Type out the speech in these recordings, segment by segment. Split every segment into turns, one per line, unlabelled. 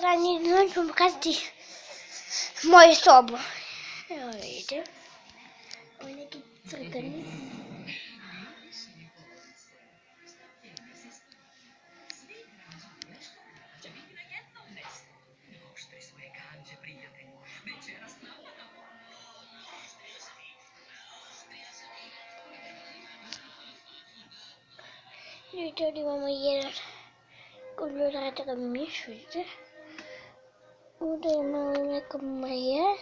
Sada не ću vam pokazati moju sobu. Evo vidite. Ovo je neki crtani. Vidite, ovdje imamo jedan kolorata miš, vidite. Ovdje imamo neka Marija.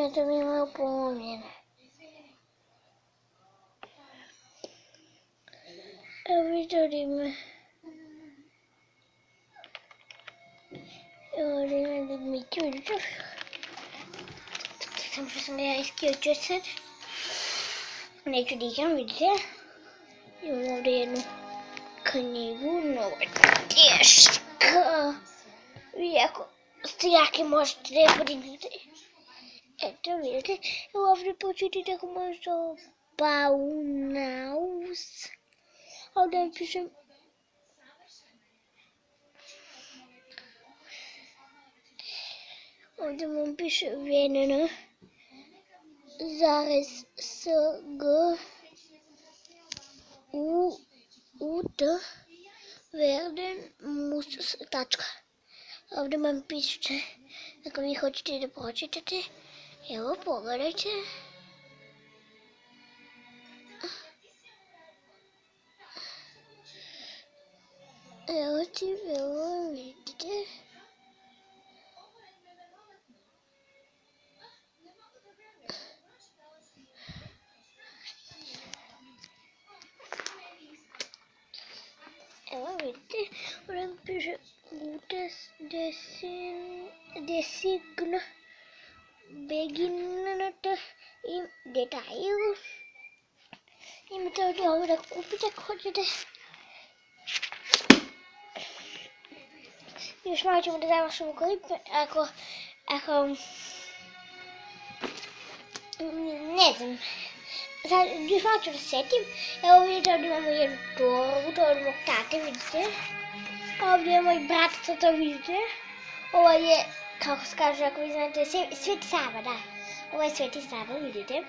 Eto mi je malo polomljena. Evo vidite, ovdje ima. Evo ovdje ima Dmitri, vidite. Samo što sam ga ja isključio sad. Neću da igram, vidite. Imam ovdje jednu knjigu, mnogo teška. Vi ako ste jaki možete da je podignete. Eto vidite, evo ovdje počitite ako možete Bauhaus. Ovdje vam pišem ovdje vam piše VNN zarez SG UD Verden Mus tačka. Ovdje vam piše ako vi hoćete da pročitate. Evo pogledajte. Evo ti, evo vidite. Evo vidite, ovdje mi piše Gutes Design Beginnet i detalj. Imate ovdje ovo da kupite ako hoćete. Još malo ćemo da završimo klip, ako ne znam, sad još malo ću da setim. Evo vidite, ovdje imamo jednu torbu, to je od mog tate, vidite. Ovdje je moj brat, to vidite. Ovo je, kako se kaže, ako vi znate, Sveti Sava, da. Ovo je Sveti Sava, vidite.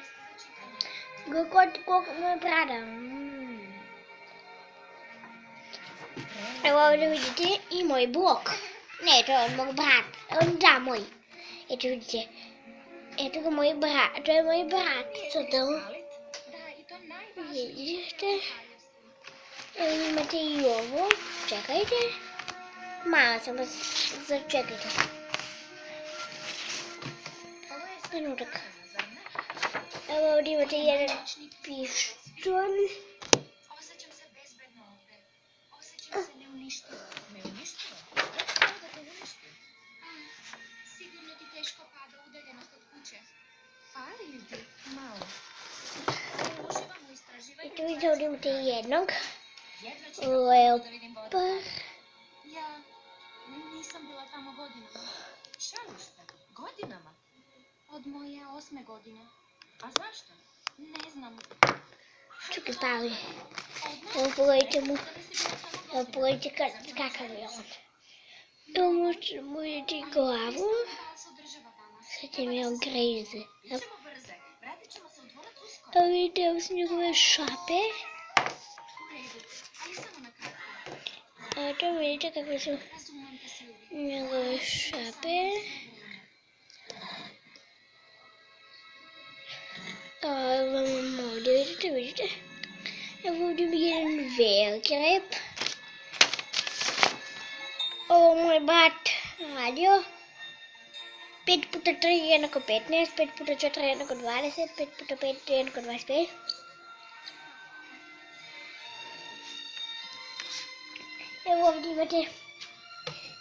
Koliko moj brada. Evo ovdje vidite i moj blok. Ne, to je od mog brata. Da, moj. Eto vidite. Eto ga moj brat. To je moj brat. Sada. Vidite. Evo imate i ovo. Čekajte. Malo samo začekajte. Trenutak. Evo ovdje imate jedan pištolj.
Sigurno ti teško pada udaljenost od kuće. Ali ti malo. Uživamo u istraživanju.
I tu vidite ovdje imate jednog.
Leopard. Ja nisam bila tamo godinama. Šališ se? Godinama? Od moje 8. godine. A zašto? Ne znam.
Čekaj, pali. Evo pogledajte mu. Evo pogledajte kakav je on. Evo možemo vidjeti glavu. Sad je mi on grize. Evo vidite, evo su njegove šape. Evo to vidite kakve su njegove šape. Evo vam ovdje vidite. Evo ovdje mi jedan veliki rep. Ovo moj brat radio. 5x3 jednako 15, 5x4 jednako 20, 5x5 jednako 25. Evo ovdje imate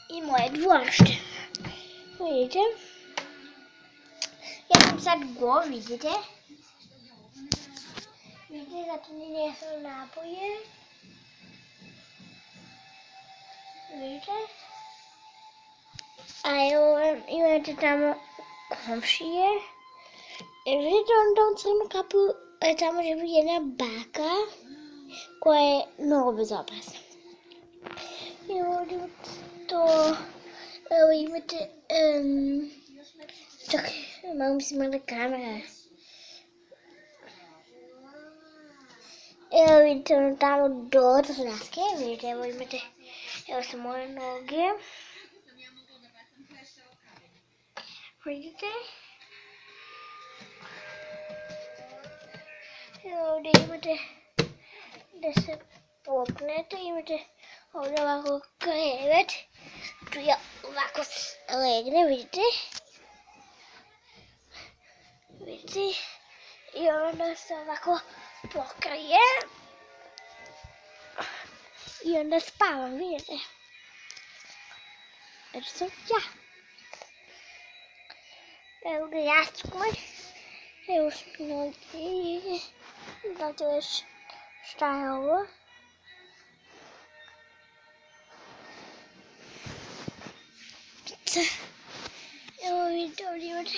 i moje dvorište. Vidite? Ja sam sad go, vidite? Vidite, zato ni nesam napoje. Vidite? A evo imate tamo komšije. Vidite on tom crnu kapu, tamo živi jedna baka. koja je mnogo bezobrazna. I ovdje imate to, evo imate, čekaj, malo mi se mala kamera. Evo vidite ono tamo dole, to su daske, vidite, evo imate, evo su moje noge. Vidite? Evo ovdje imate da se popnete, imate ovdje ovako krevet, tu ja ovako legne, vidite? Vidite? I onda se ovako pokrije i onda spavam, vidite? Eto sam ja. Evo ga jastuk moj. Evo su noge. Znate već šta je ovo? Evo vidite ovdje imate.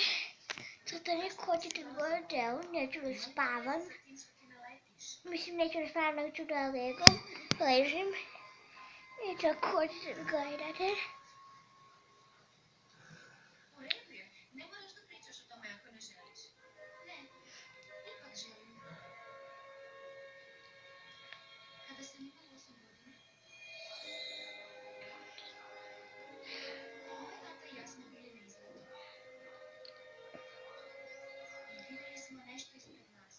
Sada neko hoćete gore delu, neću da spavam. Mislim neću da spavam, nego ću da ležim. I tako hoćete da gledate.
Ne moraš da pričaš o tome ako ne želiš. Ne, ipak želim. Kada sam imala 8 godina, moj tata i ja smo bili na izletu. I vidjeli smo nešto ispred nas.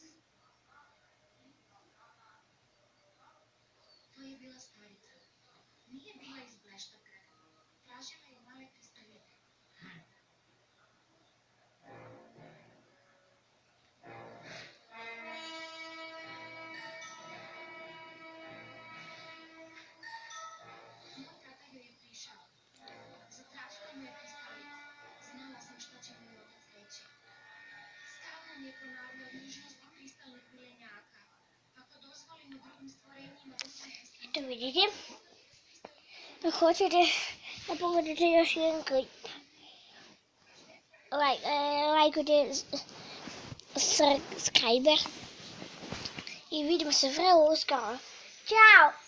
To je bila starica. Nije bila iz bleštarka. Tražila je male kristalite. Moj tata joj je prišao. Zatražila mu je kristalit. Znala sam šta će mi otac reći. Stalno mi je ponavljao nužnosti kristalnih milenjaka. Ako dozvolimo drugim stvorenjima da se kristalni...
Eto vidite. Ako hoćete da pogledate još jedan klip, lajkujte subscriber i vidimo se vrlo uskoro. Ćao!